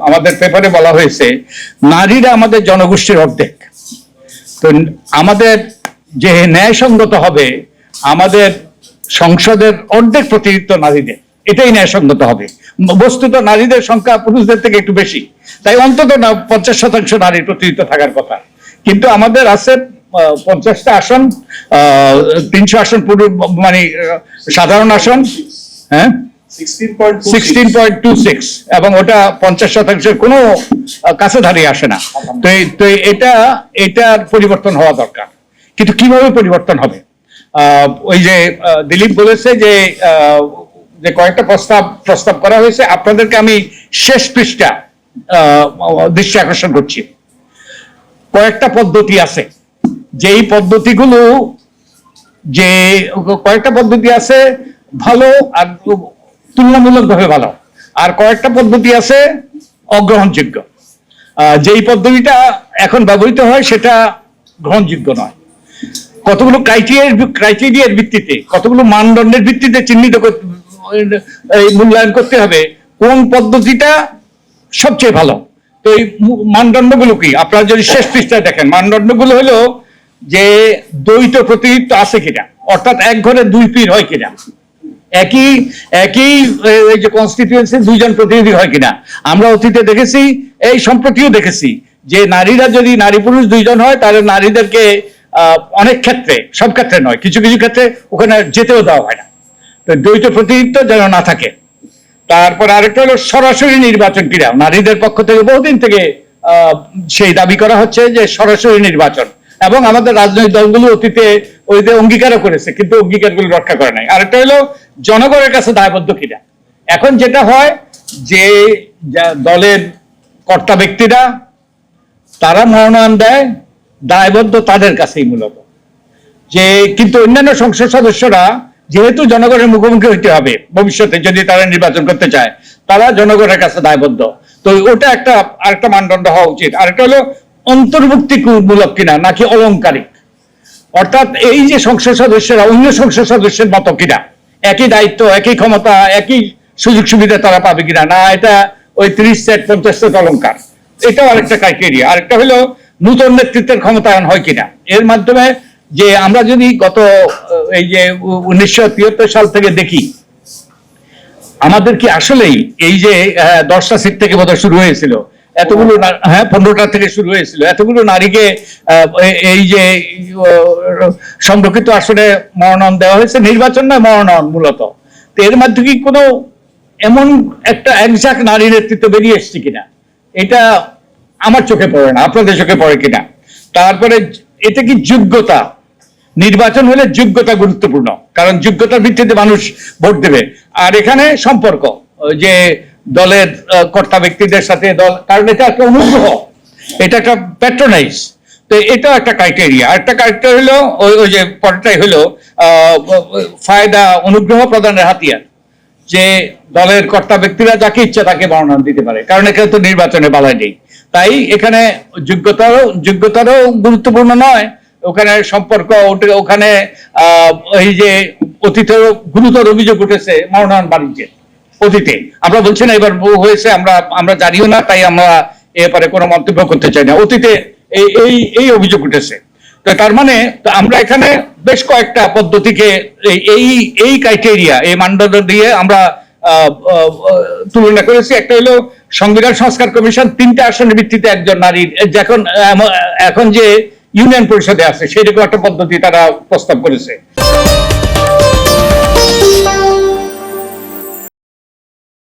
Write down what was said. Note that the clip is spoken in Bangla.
আমাদের পেপারে বলা হয়েছে নারীরা আমাদের জনগোষ্ঠীর অর্ধেক। তো আমাদের যে ন্যায়সঙ্গত হবে আমাদের সংসদের অর্ধেক প্রতিনিধিত্ব নারীদের, এটাই ন্যায়সঙ্গত হবে। বস্তুত নারীদের সংখ্যা পুরুষদের থেকে একটু বেশি, তাই অন্তত না 50% নারীর প্রতিনিধিত্ব থাকার কথা। কিন্তু আমাদের আছে 50টা আসন, 300 আসন মানে সাধারণ আসন, হ্যাঁ 16.26, এবং ওটা 50% কোনো কাছে দাঁড়িয়ে আসে না। তো এটার পরিবর্তন হওয়া দরকার। কিন্তু কিভাবে পরিবর্তন হবে? ওই যে দিলীপ বলেছে যে কয়েকটা প্রস্তাব করা হয়েছে, আপনাদেরকে আমি শেষ পৃষ্ঠা দৃষ্টি আকর্ষণ করছি। কয়েকটা পদ্ধতি আছে, যেই পদ্ধতিগুলো কয়েকটা পদ্ধতি আছে ভালো আর তুলনামূলকভাবে ভালো, আর কয়েকটা পদ্ধতি আছে অগ্রহণযোগ্য। যেই পদ্ধতিটা এখন ব্যবহৃত হয় সেটা গ্রহণযোগ্য নয়। কতগুলো ক্রাইটেরিয়ার ভিত্তিতে, কতগুলো মানদণ্ডের ভিত্তিতে চিহ্নিত মূল্যায়ন করতে হবে কোন পদ্ধতিটা সবচেয়ে ভালো। তো এই মানদণ্ডগুলো কি আপনারা যদি শেষ পৃষ্ঠায় দেখেন, মানদণ্ডগুলো হলো যে দ্বৈত প্রতিনিধিত্ব আছে কিনা, অর্থাৎ এক ঘরে দুই পীর হয় কিনা, একই যে কনস্টিটিউয়েন্সি দুইজন প্রতিনিধি হয় কিনা। আমরা অতীতে দেখেছি, এই সম্প্রতিও দেখেছি যে নারীরা যদি নারী পুরুষ দুইজন হয় তাহলে নারীদেরকে অনেক ক্ষেত্রে, সব ক্ষেত্রে নয়, কিছু কিছু ক্ষেত্রে ওখানে যেতেও দেওয়া হয় না। তো দ্বৈত প্রতিনিধিত্ব যেন না থাকে। তারপর আরেকটা হলো সরাসরি নির্বাচন ক্রিয়া। নারীদের পক্ষ থেকে বহুদিন থেকে সেই দাবি করা হচ্ছে যে সরাসরি নির্বাচন, এবং আমাদের রাজনৈতিক দলগুলো অতীতে ওইতে অঙ্গীকারও করেছে, কিন্তু অঙ্গীকারগুলো রক্ষা করে নাই। আরেকটা হলো জনগণের কাছে দায়বদ্ধ কিনা। এখন যেটা হয় যে দলের কর্তা ব্যক্তিরা তারা মনোনয়ন দেয়, দায়বদ্ধ তাদের কাছেই মূলত। যে কিন্তু অন্যান্য সংসদ সদস্যরা যেহেতু জনগণের মুখোমুখি হইতে হবে ভবিষ্যতে যদি তারা নির্বাচন করতে চায়, তারা জনগণের কাছে দায়বদ্ধ। তো ওটা আরেকটা মানদণ্ড হওয়া উচিত। আরেকটা হলো অন্তর্ভুক্তিমূলক কিনা নাকি অলংকারিক, অর্থাৎ এই যে সংসদ সদস্যরা অন্য সংসদ সদস্যের মতো কিনা, একই দায়িত্ব, একই ক্ষমতা, একই সুযোগ সুবিধা তারা পাবে কিনা, না এটা ওই 30 সেট 50 সেট অলংকার। এটাও আরেকটা ক্রাইটেরিয়া। আরেকটা হলো নতুন নেতৃত্বের ক্ষমতায়ন হয় কিনা। এর মাধ্যমে যে আমরা যদি গত এই যে 1973 সাল থেকে দেখি, আমাদের কি আসলেই এই যে 10টা সিট থেকে বোধহয় শুরু হয়েছিল, এতগুলো, হ্যাঁ 15টা থেকে শুরু হয়েছিল, এতগুলো নারীকে এই যে সংরক্ষিত আসনে মনোনয়ন দেওয়া হয়েছে, নির্বাচন নয় মনোনয়ন মূলত। তো এর মধ্যে কি কোনো এমন একটা একজাক নারী নেতৃত্ব বেরিয়ে এসছে কিনা, এটা আমার চোখে পড়ে না, আপনাদের চোখে পড়ে কিনা। তারপরে এটা কি যোগ্যতা, নির্বাচন হলে যোগ্যতা গুরুত্বপূর্ণ, কারণ যোগ্যতার ভিত্তিতে মানুষ ভোট দেবে। আর এখানে সম্পর্ক, যে দলের কর্তা ব্যক্তিদের সাথে দল, কারণ এটা একটা অনুগ্রহ, এটা একটা প্যাট্রোনাইজ। তো এটাও একটা ক্রাইটেরিয়া। আরেকটা ক্রাইটেরিয়া হলো ওই যে পরেরটাই হলো ফায়দা, অনুগ্রহ প্রদানের হাতিয়ার, যে দলের কর্তা ব্যক্তিরা যাকে ইচ্ছা তাকে মনোনয়ন দিতে পারে, কারণ এখানে তো নির্বাচনে বালাই নেই। তাই এখানে যোগ্যতারও গুরুত্বপূর্ণ নয়, ওখানে সম্পর্ক, ওখানে এই যে অতীতেও গুরুতর অভিযোগ উঠেছে মনোনয়ন বাণিজ্যের। অতীতে আমরা বলছি না এবার হয়েছে, আমরা জানিও না, তাই আমরা এ ব্যাপারে কোনো মন্তব্য করতে চাই না। অতীতে এই অভিযোগ উঠেছে। তো তার মানে আমরা এখানে বেশ কয়েকটা পদ্ধতিকে এই ক্রাইটেরিয়া, এই মানদণ্ড দিয়ে আমরা তুলনা করেছি। একটা হলো সংবিধান সংস্কার কমিশন 3টা আসনের ভিত্তিতে একজন নারীর, এখন যে ইউনিয়ন পরিষদে আছে সেরকম একটা পদ্ধতি তারা প্রস্তাব করেছে।